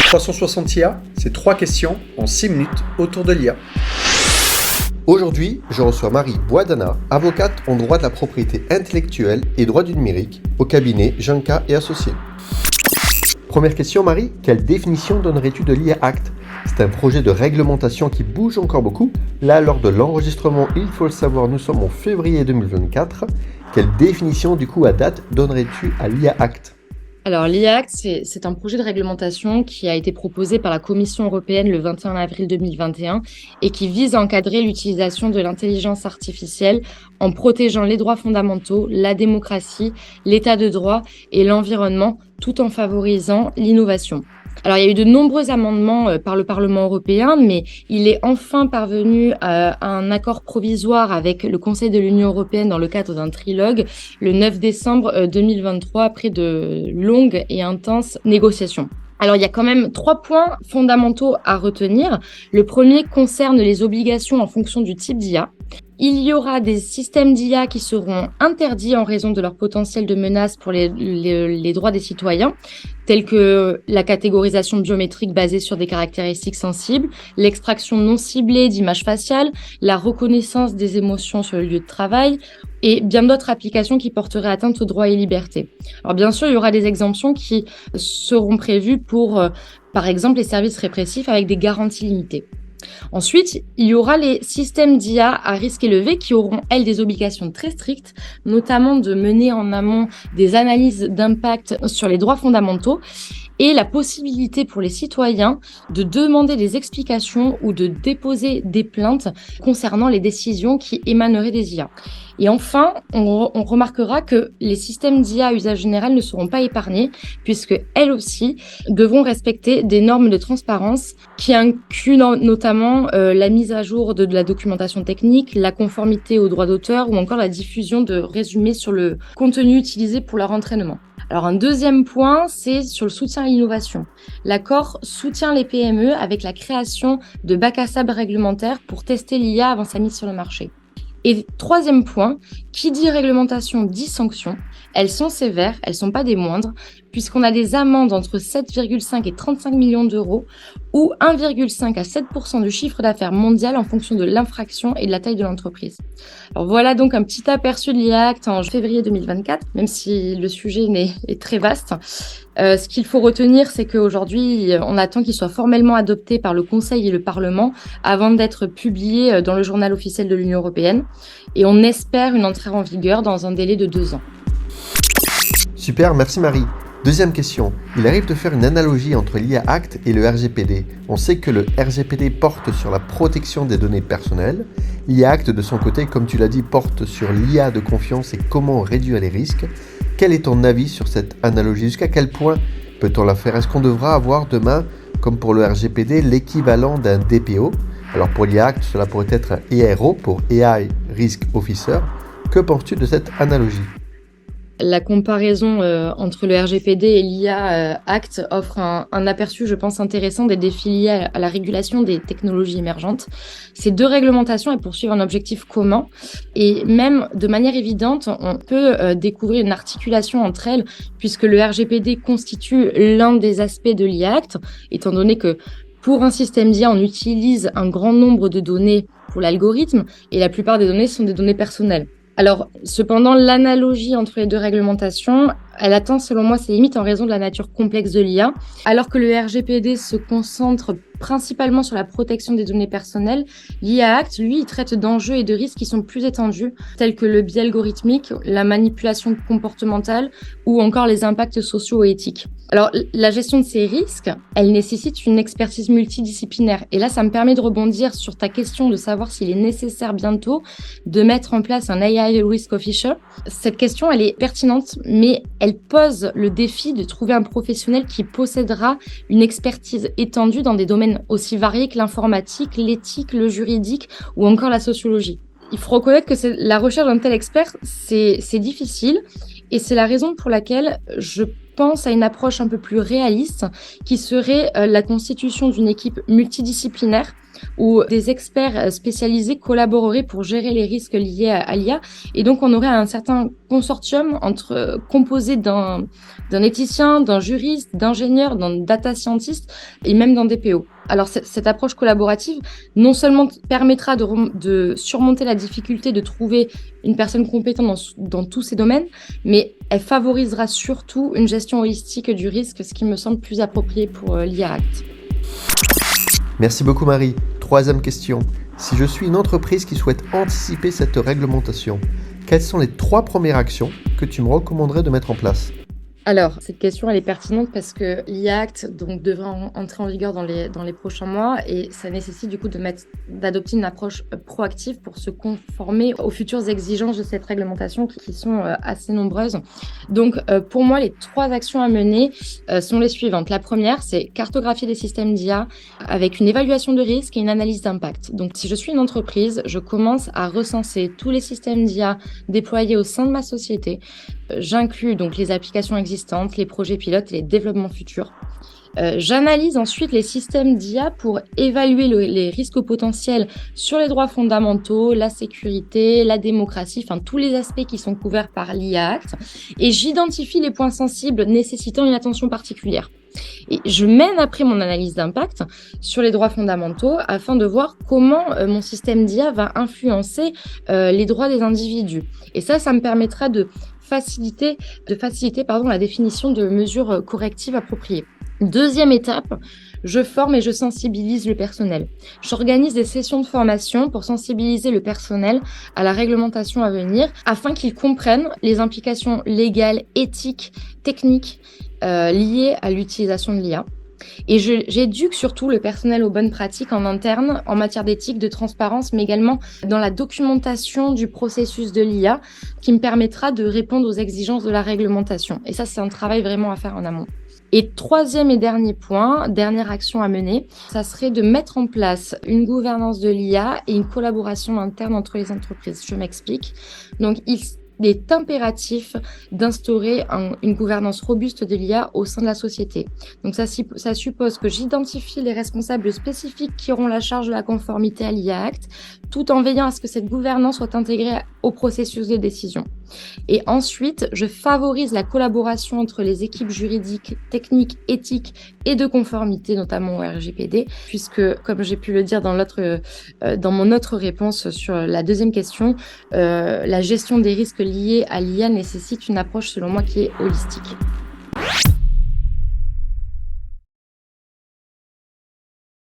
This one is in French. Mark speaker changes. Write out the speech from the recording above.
Speaker 1: 360 IA, c'est 3 questions en 6 minutes autour de l'IA. Aujourd'hui, je reçois Marie Boisdana, avocate en droit de la propriété intellectuelle et droit du numérique au cabinet Janca et Associés. Première question Marie, quelle définition donnerais-tu de l'IA Act ? C'est un projet de réglementation qui bouge encore beaucoup. Là, lors de l'enregistrement, il faut le savoir, nous sommes en février 2024. Quelle définition du coup à date donnerais-tu à l'IA Act ?
Speaker 2: Alors, l'IA Act, c'est un projet de réglementation qui a été proposé par la Commission européenne le 21 avril 2021 et qui vise à encadrer l'utilisation de l'intelligence artificielle en protégeant les droits fondamentaux, la démocratie, l'état de droit et l'environnement, tout en favorisant l'innovation. Alors, il y a eu de nombreux amendements par le Parlement européen, mais il est enfin parvenu à un accord provisoire avec le Conseil de l'Union européenne dans le cadre d'un trilogue le 9 décembre 2023, après de longues et intenses négociations. Alors, il y a quand même 3 points fondamentaux à retenir. Le premier concerne les obligations en fonction du type d'IA. Il y aura des systèmes d'IA qui seront interdits en raison de leur potentiel de menace pour les droits des citoyens, tels que la catégorisation biométrique basée sur des caractéristiques sensibles, l'extraction non ciblée d'images faciales, la reconnaissance des émotions sur le lieu de travail et bien d'autres applications qui porteraient atteinte aux droits et libertés. Alors bien sûr, il y aura des exemptions qui seront prévues pour, par exemple, les services répressifs avec des garanties limitées. Ensuite, il y aura les systèmes d'IA à risque élevé qui auront, elles, des obligations très strictes, notamment de mener en amont des analyses d'impact sur les droits fondamentaux et la possibilité pour les citoyens de demander des explications ou de déposer des plaintes concernant les décisions qui émaneraient des IA. Et enfin, on remarquera que les systèmes d'IA à usage général ne seront pas épargnés puisque elles aussi devront respecter des normes de transparence qui incluent notamment la mise à jour de la documentation technique, la conformité aux droits d'auteur ou encore la diffusion de résumés sur le contenu utilisé pour leur entraînement. Alors un deuxième point, c'est sur le soutien à l'innovation. L'accord soutient les PME avec la création de bacs à sable réglementaires pour tester l'IA avant sa mise sur le marché. Et troisième point, qui dit réglementation dit sanctions. Elles sont sévères, elles sont pas des moindres, puisqu'on a des amendes entre 7,5 et 35 millions d'euros ou 1,5 à 7% du chiffre d'affaires mondial en fonction de l'infraction et de la taille de l'entreprise. Alors voilà donc un petit aperçu de l'IA Act en février 2024, même si le sujet est très vaste. Ce qu'il faut retenir, c'est qu'aujourd'hui, on attend qu'il soit formellement adopté par le Conseil et le Parlement avant d'être publié dans le journal officiel de l'Union européenne. Et on espère une entrée en vigueur dans un délai de 2 ans.
Speaker 1: Super, merci Marie. Deuxième question. Il arrive de faire une analogie entre l'IA Act et le RGPD. On sait que le RGPD porte sur la protection des données personnelles. L'IA Act, de son côté, comme tu l'as dit, porte sur l'IA de confiance et comment réduire les risques. Quel est ton avis sur cette analogie ? Jusqu'à quel point peut-on la faire ? Est-ce qu'on devra avoir demain, comme pour le RGPD, l'équivalent d'un DPO ? Alors pour l'IA Act, cela pourrait être un ERO pour AI Risk Officer. Que penses-tu de cette analogie ?
Speaker 2: La comparaison entre le RGPD et l'IA Act offre un aperçu, je pense, intéressant des défis liés à la régulation des technologies émergentes. Ces 2 réglementations, elles poursuivent un objectif commun et même de manière évidente, on peut découvrir une articulation entre elles puisque le RGPD constitue l'un des aspects de l'IA Act, étant donné que pour un système d'IA, on utilise un grand nombre de données pour l'algorithme et la plupart des données sont des données personnelles. Alors, cependant, l'analogie entre les 2 réglementations, elle atteint selon moi ses limites en raison de la nature complexe de l'IA. Alors que le RGPD se concentre principalement sur la protection des données personnelles, l'IA Act, lui, il traite d'enjeux et de risques qui sont plus étendus, tels que le biais algorithmique, la manipulation comportementale ou encore les impacts sociaux et éthiques. Alors, la gestion de ces risques, elle nécessite une expertise multidisciplinaire. Et là, ça me permet de rebondir sur ta question de savoir s'il est nécessaire bientôt de mettre en place un AI Risk Officer. Cette question, elle est pertinente, mais elle pose le défi de trouver un professionnel qui possédera une expertise étendue dans des domaines aussi variés que l'informatique, l'éthique, le juridique ou encore la sociologie. Il faut reconnaître que la recherche d'un tel expert, c'est difficile et c'est la raison pour laquelle je pense à une approche un peu plus réaliste qui serait la constitution d'une équipe multidisciplinaire où des experts spécialisés collaboreraient pour gérer les risques liés à l'IA. Et donc, on aurait un certain consortium composé d'un éthicien, d'un juriste, d'ingénieur, d'un data scientist et même d'un DPO. Alors, cette approche collaborative, non seulement permettra de surmonter la difficulté de trouver une personne compétente dans tous ces domaines, mais elle favorisera surtout une gestion holistique du risque, ce qui me semble plus approprié pour l'IA Act.
Speaker 1: Merci beaucoup Marie. Troisième question. Si je suis une entreprise qui souhaite anticiper cette réglementation, quelles sont les 3 premières actions que tu me recommanderais de mettre en place ?
Speaker 2: Alors, cette question, elle est pertinente parce que l'IA Act devrait entrer en vigueur dans les prochains mois et ça nécessite du coup d'adopter une approche proactive pour se conformer aux futures exigences de cette réglementation qui sont assez nombreuses. Donc, pour moi, les 3 actions à mener sont les suivantes. La première, c'est cartographier les systèmes d'IA avec une évaluation de risque et une analyse d'impact. Donc, si je suis une entreprise, je commence à recenser tous les systèmes d'IA déployés au sein de ma société. J'inclus donc les applications existantes, les projets pilotes et les développements futurs. J'analyse ensuite les systèmes d'IA pour évaluer les risques potentiels sur les droits fondamentaux, la sécurité, la démocratie, enfin tous les aspects qui sont couverts par l'IA Act. Et j'identifie les points sensibles nécessitant une attention particulière. Et je mène après mon analyse d'impact sur les droits fondamentaux afin de voir comment mon système d'IA va influencer les droits des individus. Et ça me permettra de faciliter la définition de mesures correctives appropriées. Deuxième étape, je forme et je sensibilise le personnel. J'organise des sessions de formation pour sensibiliser le personnel à la réglementation à venir afin qu'ils comprennent les implications légales, éthiques, techniques liées à l'utilisation de l'IA. Et j'éduque surtout le personnel aux bonnes pratiques en interne, en matière d'éthique, de transparence, mais également dans la documentation du processus de l'IA qui me permettra de répondre aux exigences de la réglementation. Et ça, c'est un travail vraiment à faire en amont. Et troisième et dernier point, dernière action à mener, ça serait de mettre en place une gouvernance de l'IA et une collaboration interne entre les entreprises. Je m'explique. Donc, il est impératif d'instaurer une gouvernance robuste de l'IA au sein de la société. Donc ça suppose que j'identifie les responsables spécifiques qui auront la charge de la conformité à l'IA Act, tout en veillant à ce que cette gouvernance soit intégrée au processus de décision. Et ensuite, je favorise la collaboration entre les équipes juridiques, techniques, éthiques et de conformité, notamment au RGPD, puisque, comme j'ai pu le dire dans mon autre réponse sur la deuxième question, la gestion des risques liés à l'IA nécessite une approche, selon moi, qui est holistique.